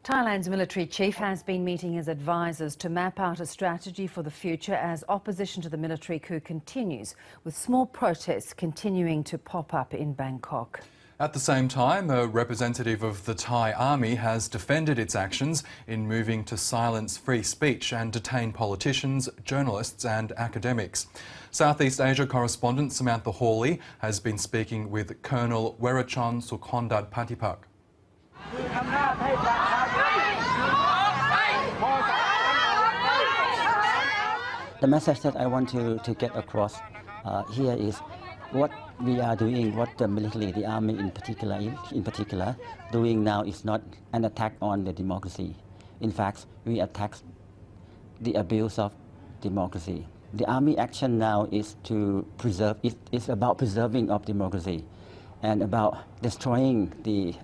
Thailand's military chief has been meeting his advisers to map out a strategy for the future as opposition to the military coup continues, with small protests continuing to pop up in Bangkok. At the same time, a representative of the Thai army has defended its actions in moving to silence free speech and detain politicians, journalists and academics. Southeast Asia correspondent Samantha Hawley has been speaking with Colonel Werachon Sukhondat Patipak. The message that I want to get across here is what we are doing, what the military, the army in particular, doing now is not an attack on the democracy. In fact, we attack the abuse of democracy. The army action now is to preserve, it's about preserving of democracy and about destroying the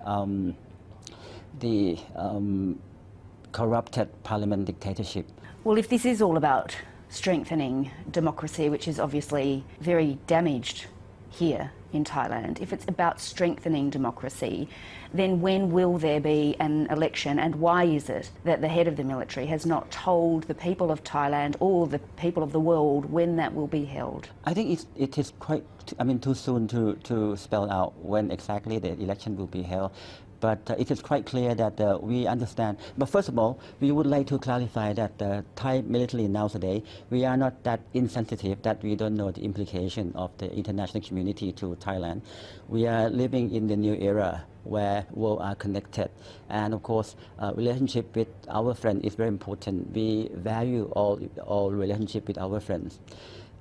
corrupted parliament dictatorship. Well, if this is all about strengthening democracy, which is obviously very damaged here in Thailand, if it's about strengthening democracy, then when will there be an election, and why is it that the head of the military has not told the people of Thailand or the people of the world when that will be held? I think it is quite, too soon to spell out when exactly the election will be held. But it is quite clear that we understand. But first of all, we would like to clarify that the Thai military nowadays, we are not that insensitive that we don't know the implication of the international community to Thailand. We are living in the new era where worlds are connected. And of course, relationship with our friends is very important. We value all relationship with our friends.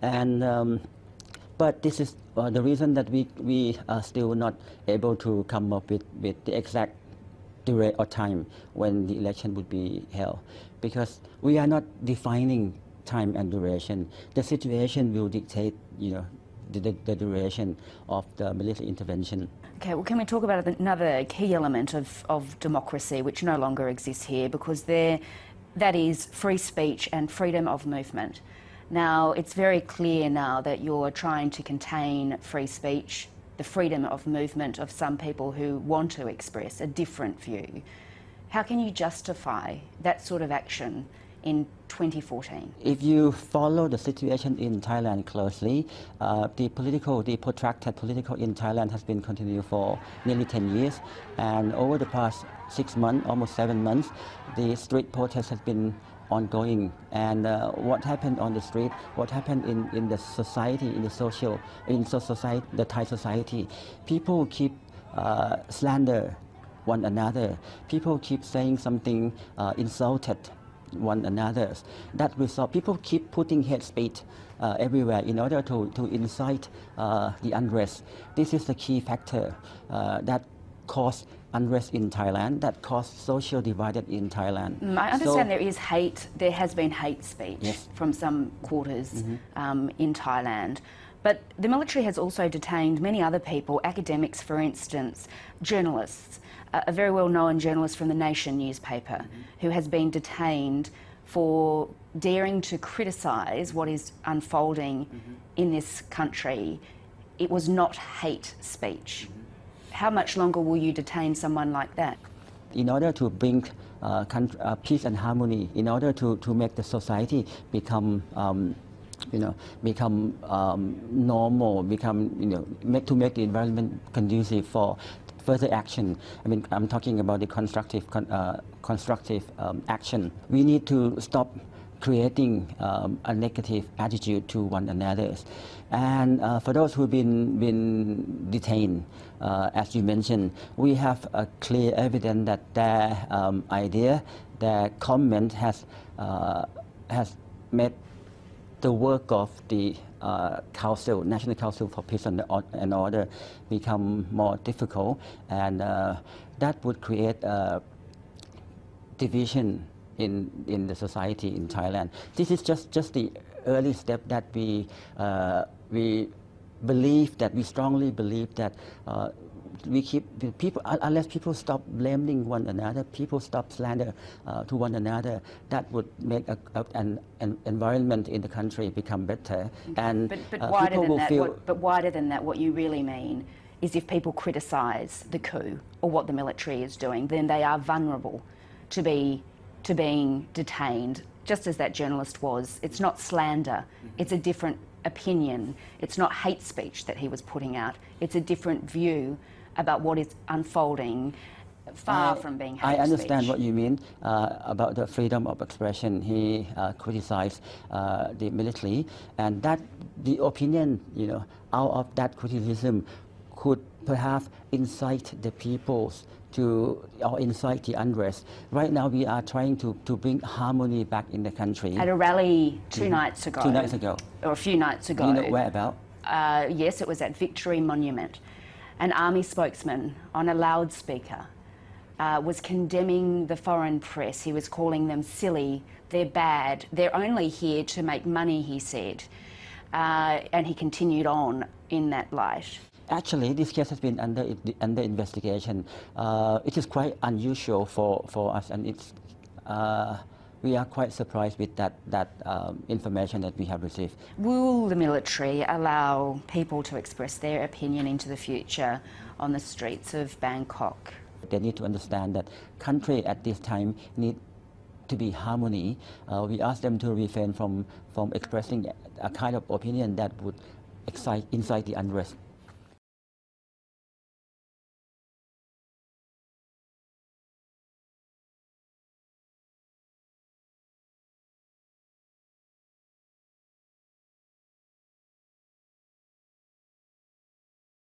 And but this is the reason that we are still not able to come up with the exact date or time when the election would be held, because we are not defining time and duration. The situation will dictate, the duration of the military intervention. Okay, well, can we talk about another key element of democracy which no longer exists here, because that is free speech and freedom of movement. Now, it's very clear now that you're trying to contain free speech, the freedom of movement of some people who want to express a different view. How can you justify that sort of action in 2014? If you follow the situation in Thailand closely, the protracted political in Thailand has been continuing for nearly 10 years. And over the past 6 months, almost 7 months, the street protest has been ongoing, and what happened on the street, what happened in the society, the Thai society, people keep slander one another. People keep saying something insulted one another. That result, people keep putting hate speech everywhere in order to incite the unrest. This is the key factor that caused unrest in Thailand, that caused social divided in Thailand. I understand there has been hate speech from some quarters in Thailand, but the military has also detained many other people, academics for instance, journalists, a very well-known journalist from the Nation newspaper who has been detained for daring to criticise what is unfolding in this country. It was not hate speech. How much longer will you detain someone like that? In order to bring peace and harmony, in order to make the society become normal, to make the environment conducive for further action. I'm talking about the constructive action. We need to stop creating a negative attitude to one another. And for those who've been detained, as you mentioned, we have a clear evidence that their idea, their comment has made the work of the National Council for Peace and Order become more difficult, and that would create division in the society in Thailand. This is just the early step that we believe, that we strongly believe that we keep people, unless people stop blaming one another, people stop slander to one another, that would make an environment in the country become better. And but wider than that, what you really mean is if people criticise the coup or what the military is doing, then they are vulnerable to being detained, just as that journalist was. It's not slander. It's a different opinion. It's not hate speech that he was putting out. It's a different view about what is unfolding, far from being hate speech. I understand what you mean about the freedom of expression. He criticized the military, and that the opinion, out of that criticism could perhaps incite the peoples or incite the unrest. Right now, we are trying to bring harmony back in the country. At a rally two nights ago. 2 nights ago. Or a few nights ago. Do you know where about? Yes, it was at Victory Monument. An army spokesman on a loudspeaker was condemning the foreign press. He was calling them silly, they're bad, they're only here to make money, he said. And he continued on in that light. Actually, this case has been under investigation. It is quite unusual for us, and we are quite surprised with that information that we have received. Will the military allow people to express their opinion into the future on the streets of Bangkok? They need to understand that country at this time need to be harmony. We ask them to refrain from expressing a kind of opinion that would incite the unrest.